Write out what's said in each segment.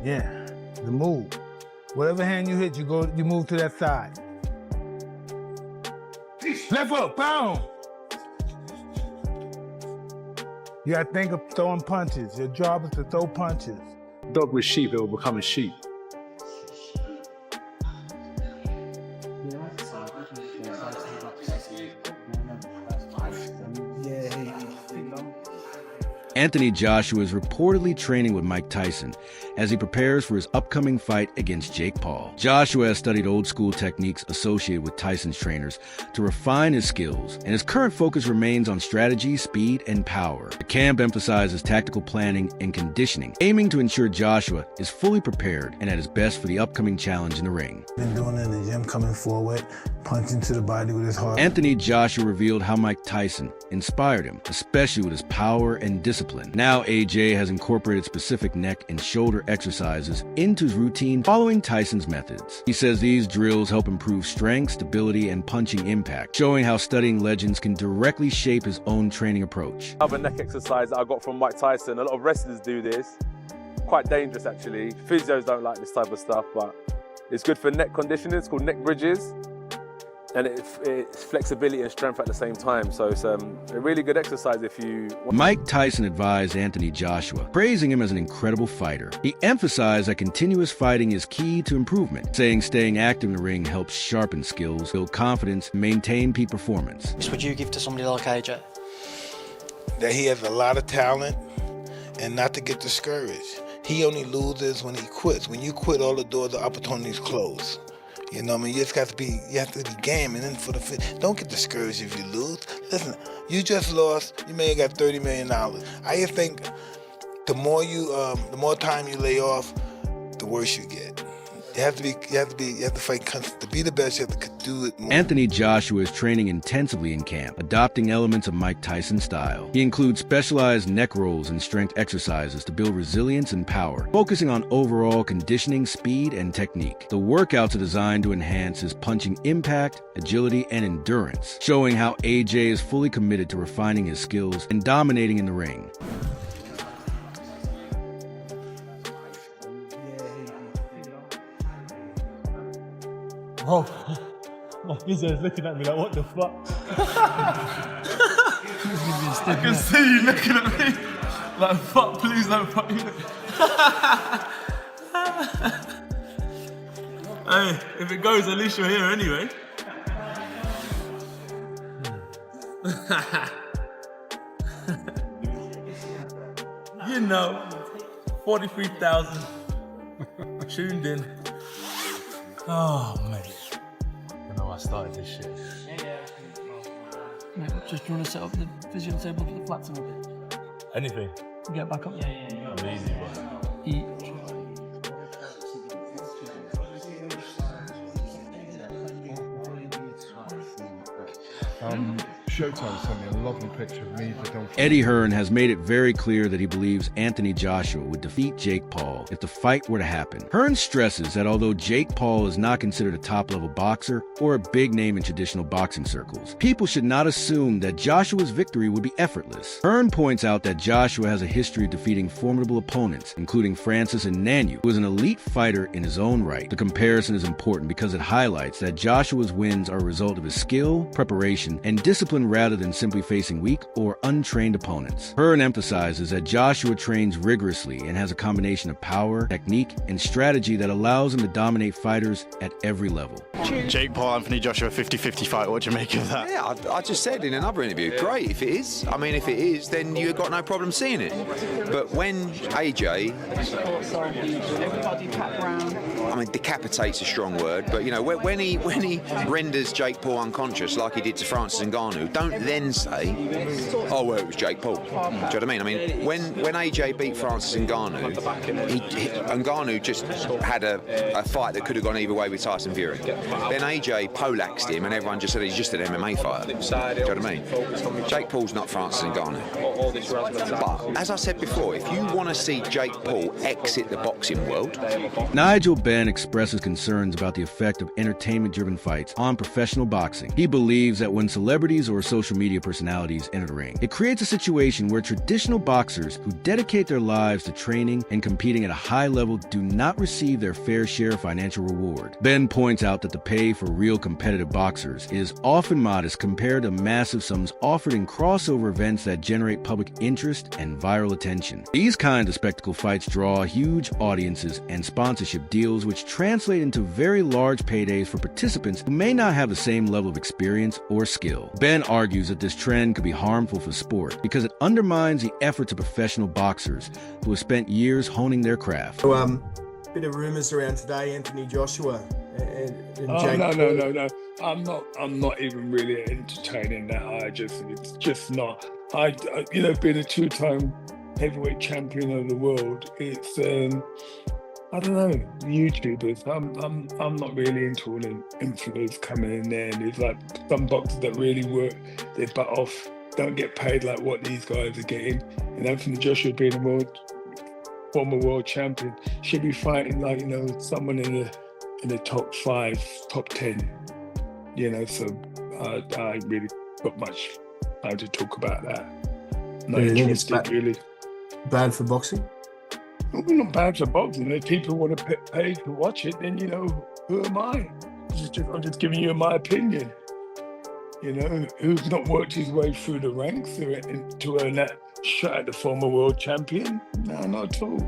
Yeah, the move. Whatever hand you hit, you move to that side. Left hook, boom! You gotta think of throwing punches. Your job is to throw punches. Dog with sheep, it will become a sheep. Anthony Joshua is reportedly training with Mike Tyson as he prepares for his upcoming fight against Jake Paul. Joshua has studied old-school techniques associated with Tyson's trainers to refine his skills, and his current focus remains on strategy, speed, and power. The camp emphasizes tactical planning and conditioning, aiming to ensure Joshua is fully prepared and at his best for the upcoming challenge in the ring. Been doing it in the gym, coming forward, punching to the body with his heart. Anthony Joshua revealed how Mike Tyson inspired him, especially with his power and discipline. Now AJ has incorporated specific neck and shoulder exercises into his routine following Tyson's methods. He says these drills help improve strength, stability, and punching impact, showing how studying legends can directly shape his own training approach. Another neck exercise that I got from Mike Tyson. A lot of wrestlers do this. Quite dangerous actually. Physios don't like this type of stuff, but it's good for neck conditioning. It's called neck bridges. And it's flexibility and strength at the same time. So it's a really good exercise if you want. Mike Tyson advised Anthony Joshua, praising him as an incredible fighter. He emphasized that continuous fighting is key to improvement, saying staying active in the ring helps sharpen skills, build confidence, and maintain peak performance. What would you give to somebody like AJ? That he has a lot of talent and not to get discouraged. He only loses when he quits. When you quit, all the doors of opportunities close. You know what I mean? You have to be game, and then don't get discouraged if you lose. Listen, you just lost. You may have got $30 million. I just think the more time you lay off, the worse you get. You have to fight to be the best. You have to do it more. Anthony Joshua is training intensively in camp, adopting elements of Mike Tyson's style. He includes specialized neck rolls and strength exercises to build resilience and power, focusing on overall conditioning, speed, and technique. The workouts are designed to enhance his punching impact, agility, and endurance, showing how AJ is fully committed to refining his skills and dominating in the ring. Bro, my physio is looking at me like, what the fuck? I can see you looking at me like, fuck, please don't fuck me. Hey, if it goes, at least you're here anyway. You know, 43,000 tuned in. Oh, mate. I know I started this shit. Mate, just trying to set up the physio table for the flats in a bit. Anything? Get back up. I'm easy, but... Eat. Showtime sent me a lovely picture of me for Dolphin. Eddie Hearn has made it very clear that he believes Anthony Joshua would defeat Jake Paul if the fight were to happen. Hearn stresses that although Jake Paul is not considered a top-level boxer or a big name in traditional boxing circles, people should not assume that Joshua's victory would be effortless. Hearn points out that Joshua has a history of defeating formidable opponents, including Francis Ngannou, who is an elite fighter in his own right. The comparison is important because it highlights that Joshua's wins are a result of his skill, preparation, and discipline rather than simply facing weak or untrained opponents. Hearn emphasizes that Joshua trains rigorously and has a combination of power, technique, and strategy that allows him to dominate fighters at every level. Jake Paul, Anthony Joshua, 50-50 fight. What do you make of that? Yeah, I just said in another interview, great if it is. I mean, if it is, then you've got no problem seeing it. But when AJ, I mean, decapitate's a strong word, but you know, when he renders Jake Paul unconscious like he did to Francis Ngannou, don't then say, oh well, it was Jake Paul. Do you know what I mean? I mean, when AJ beat Francis Ngannou, Ngannou just had a fight that could have gone either way with Tyson Fury. Then AJ poleaxed him, and everyone just said he's just an MMA fighter. Do you know what I mean? Jake Paul's not Francis Ngannou. But as I said before, if you want to see Jake Paul exit the boxing world, Nigel Benn expresses concerns about the effect of entertainment-driven fights on professional boxing. He believes that when celebrities or social media personalities enter the ring. It creates a situation where traditional boxers who dedicate their lives to training and competing at a high level do not receive their fair share of financial reward. Ben points out that the pay for real competitive boxers is often modest compared to massive sums offered in crossover events that generate public interest and viral attention. These kinds of spectacle fights draw huge audiences and sponsorship deals, which translate into very large paydays for participants who may not have the same level of experience or skill. Ben argues that this trend could be harmful for sport because it undermines the efforts of professional boxers who have spent years honing their craft. Bit of rumours around today, Anthony Joshua and Oh, Jake. no. I'm not even really entertaining that. It's just not. Being a two-time heavyweight champion of the world, it's I don't know, YouTubers. I'm not really into all the influencers coming in there. And there's like some boxers that really work their butt off, don't get paid like what these guys are getting. And Anthony Joshua being a former world champion should be fighting like someone in the top 5, top 10. So I really got much time to talk about that. Not interested, really. Bad for boxing? Well, not bad for boxing. If people want to pay to watch it, then who am I? I'm just giving you my opinion. Who's not worked his way through the ranks to earn that shot at the former world champion? No, not at all.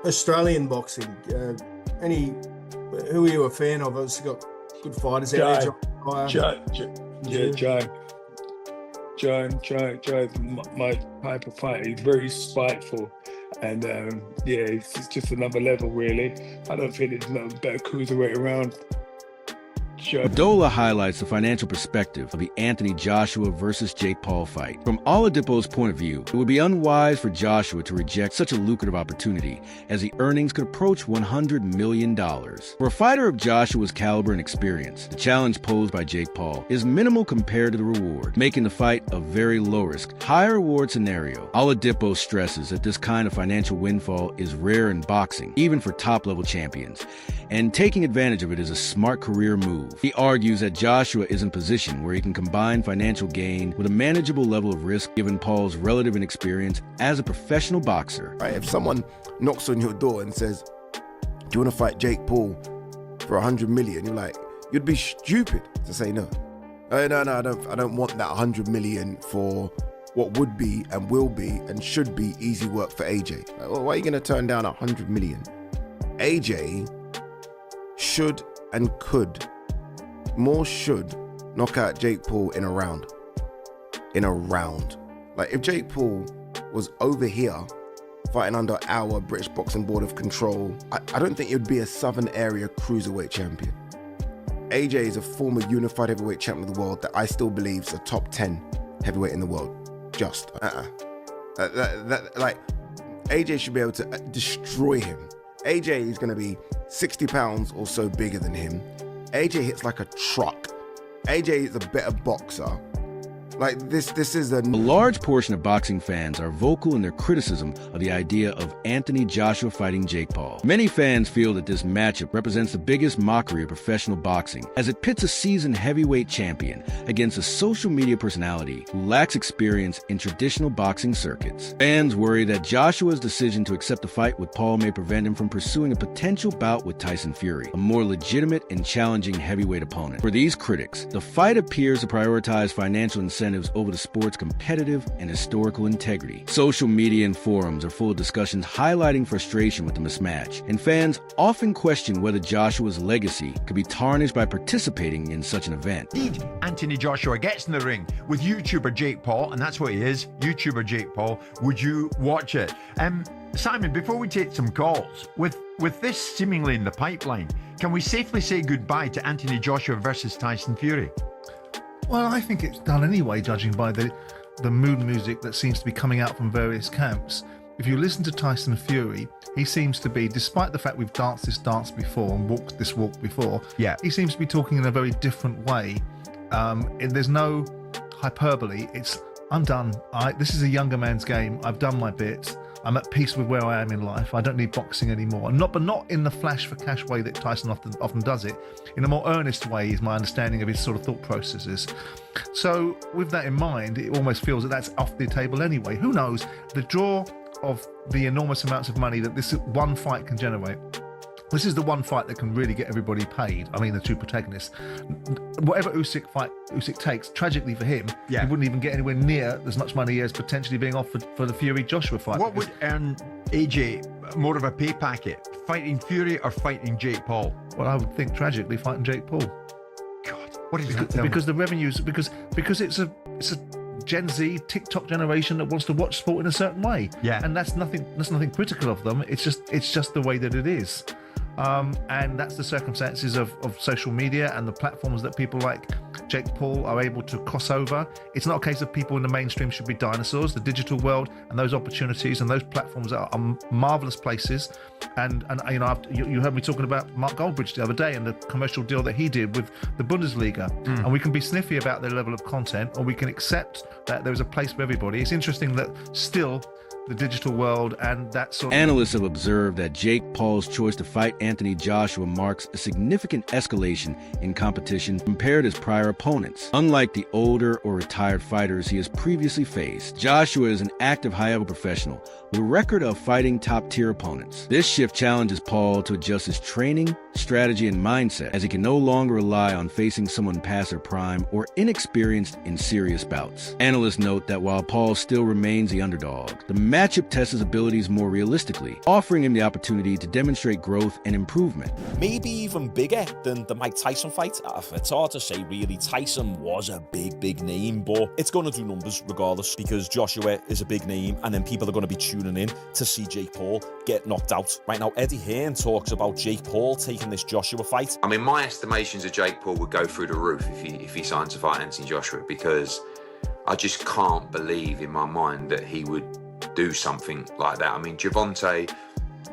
Australian boxing. Who are you a fan of? Obviously got good fighters out there. John, my type of fighter. He's very spiteful, and it's just another level, really. I don't think there's no better cruiserweight around. Abdullah highlights the financial perspective of the Anthony Joshua versus Jake Paul fight. From Oladipo's point of view, it would be unwise for Joshua to reject such a lucrative opportunity, as the earnings could approach $100 million. For a fighter of Joshua's caliber and experience, the challenge posed by Jake Paul is minimal compared to the reward, making the fight a very low-risk, high-reward scenario. Oladipo stresses that this kind of financial windfall is rare in boxing, even for top-level champions, and taking advantage of it is a smart career move. He argues that Joshua is in a position where he can combine financial gain with a manageable level of risk given Paul's relative inexperience as a professional boxer. Right, if someone knocks on your door and says, do you want to fight Jake Paul for 100 million? You're like, you'd be stupid to say no. No, I don't want that 100 million for what would be and will be and should be easy work for AJ. Like, well, why are you going to turn down 100 million? AJ should and could knock out Jake Paul in a round. Like if Jake Paul was over here fighting under our British Boxing Board of Control, I don't think it would be a Southern Area Cruiserweight champion. AJ is a former unified heavyweight champion of the world that I still believe is a top 10 heavyweight in the world. Like AJ should be able to destroy him. AJ is going to be 60 pounds or so bigger than him. AJ hits like a truck. AJ is a better boxer. Like this is a large portion of boxing fans are vocal in their criticism of the idea of Anthony Joshua fighting Jake Paul. Many fans feel that this matchup represents the biggest mockery of professional boxing, as it pits a seasoned heavyweight champion against a social media personality who lacks experience in traditional boxing circuits. Fans worry that Joshua's decision to accept the fight with Paul may prevent him from pursuing a potential bout with Tyson Fury, a more legitimate and challenging heavyweight opponent. For these critics, the fight appears to prioritize financial incentives over the sport's competitive and historical integrity. Social media and forums are full of discussions highlighting frustration with the mismatch, and fans often question whether Joshua's legacy could be tarnished by participating in such an event. Indeed, Anthony Joshua gets in the ring with YouTuber Jake Paul, and that's what he is, YouTuber Jake Paul. Would you watch it? Simon, before we take some calls, with this seemingly in the pipeline, can we safely say goodbye to Anthony Joshua versus Tyson Fury? Well, I think it's done anyway, judging by the mood music that seems to be coming out from various camps. If you listen to Tyson Fury, he seems to be, despite the fact we've danced this dance before and walked this walk before, he seems to be talking in a very different way. There's no hyperbole. I'm done. This is a younger man's game. I've done my bit. I'm at peace with where I am in life. I don't need boxing anymore. But not in the flash for cash way that Tyson often does it. In a more earnest way is my understanding of his sort of thought processes. So with that in mind, it almost feels that that's off the table anyway. Who knows? The draw of the enormous amounts of money that this one fight can generate. This is the one fight that can really get everybody paid. I mean, the two protagonists. Whatever Usyk takes, tragically for him, he wouldn't even get anywhere near as much money as potentially being offered for the Fury-Joshua fight. What would earn AJ more of a pay packet? Fighting Fury or fighting Jake Paul? Well, I would think tragically fighting Jake Paul. God, what is that? Because the revenues, because it's a Gen Z TikTok generation that wants to watch sport in a certain way. Yeah. And that's nothing critical of them. It's just the way that it is. And that's the circumstances of social media and the platforms that people like Jake Paul are able to cross over. It's not a case of people in the mainstream should be dinosaurs. The digital world and those opportunities and those platforms are marvelous places. And you know, you heard me talking about Mark Goldbridge the other day and the commercial deal that he did with the Bundesliga. And we can be sniffy about their level of content, or we can accept that there's a place for everybody. It's interesting that still the digital world and that sort of... Analysts have observed that Jake Paul's choice to fight Anthony Joshua marks a significant escalation in competition compared to his prior opponents. Unlike the older or retired fighters he has previously faced, Joshua is an active high-level professional with a record of fighting top-tier opponents. This shift challenges Paul to adjust his training, strategy, and mindset, as he can no longer rely on facing someone past their prime or inexperienced in serious bouts. Analysts note that while Paul still remains the underdog, the matchup tests his abilities more realistically, offering him the opportunity to demonstrate growth and improvement. Maybe even bigger than the Mike Tyson fight. It's hard to say really. Tyson was a big name, but it's going to do numbers regardless, because Joshua is a big name, and then people are going to be tuning in to see Jake Paul get knocked out. Right now, Eddie Hearn talks about Jake Paul taking this Joshua fight. I mean, my estimations of Jake Paul would go through the roof if he signed to fight Anthony Joshua, because I just can't believe in my mind that he would do something like that. I mean, Gervonta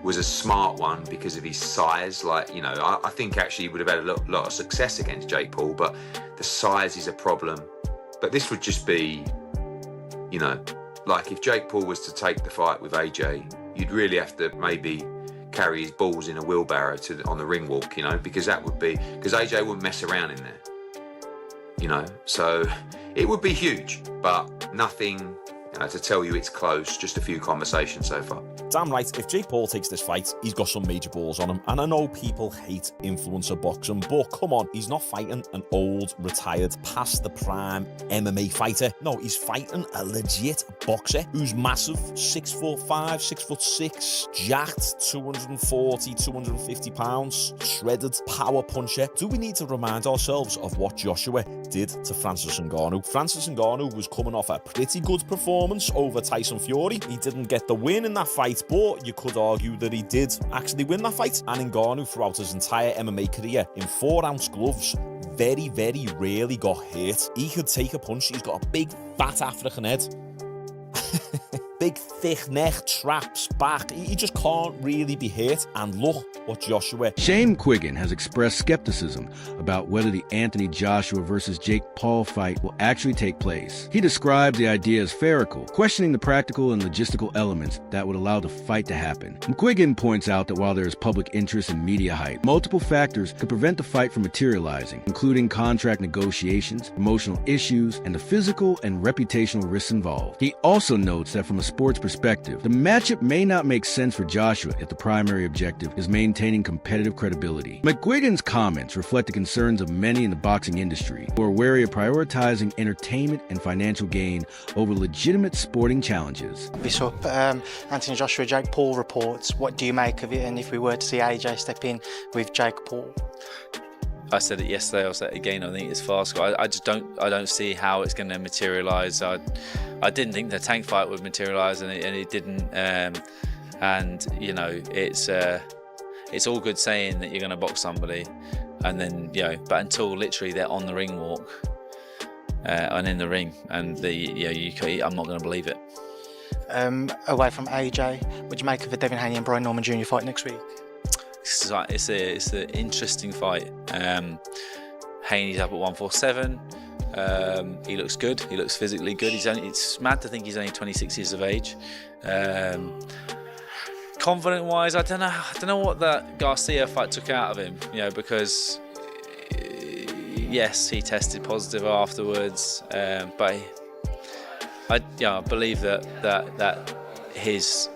was a smart one because of his size. Like, you know, I think actually he would have had a lot of success against Jake Paul, but the size is a problem. But this would just be, you know, like if Jake Paul was to take the fight with AJ, you'd really have to maybe carry his balls in a wheelbarrow on the ring walk, you know, because AJ wouldn't mess around in there, you know. So it would be huge, but nothing to tell you it's close. Just a few conversations so far. Damn right, if Jake Paul takes this fight, he's got some major balls on him. And I know people hate influencer boxing, but come on, he's not fighting an old, retired, past the prime MMA fighter. No, he's fighting a legit boxer who's massive, 6'5", 6'6", jacked, 240, 250 pounds, shredded, power puncher. Do we need to remind ourselves of what Joshua did to Francis Ngannou? Francis Ngannou was coming off a pretty good performance over Tyson Fury. He didn't get the win in that fight, but you could argue that he did actually win that fight. And Ngannou, throughout his entire MMA career, in 4-ounce gloves, very rarely got hit. He could take a punch. He's got a big, fat African head. Big, thick neck, traps, back. He just can't really be hit. And look what Joshua... Shane Quiggin has expressed skepticism about whether the Anthony Joshua versus Jake Paul fight will actually take place. He described the idea as spherical, questioning the practical and logistical elements that would allow the fight to happen. Quiggin points out that while there is public interest and media hype, multiple factors could prevent the fight from materializing, including contract negotiations, promotional issues, and the physical and reputational risks involved. He also notes that from a sports perspective, the matchup may not make sense for Joshua if the primary objective is maintaining competitive credibility. McGuigan's comments reflect the concerns of many in the boxing industry who are wary of prioritizing entertainment and financial gain over legitimate sporting challenges. This up, Anthony Joshua, Jake Paul reports. What do you make of it? And if we were to see AJ step in with Jake Paul? I said it yesterday, I'll say it again, I think it's fast. I don't see how it's going to materialise. I didn't think the tank fight would materialise, and it didn't. And you know, it's all good saying that you're going to box somebody, and then but until literally they're on the ring walk and in the ring, and I'm not going to believe it. Away from AJ, what do you make of the Devin Haney and Brian Norman Jr. fight next week? It's an interesting fight. Haney's up at 147. He looks good. He looks physically good. It's mad to think he's only 26 years of age. Confident-wise, I don't know what that Garcia fight took out of him. Because yes, he tested positive afterwards, but I believe that his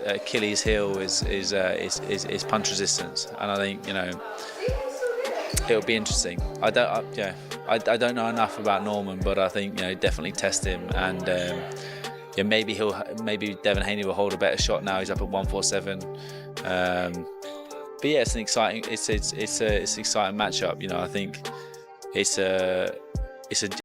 Achilles heel is punch resistance, and I think it'll be interesting. I don't know enough about Norman, but I think definitely test him, and maybe Devin Haney will hold a better shot now. He's up at 147. But yeah, it's an exciting matchup. I think it's a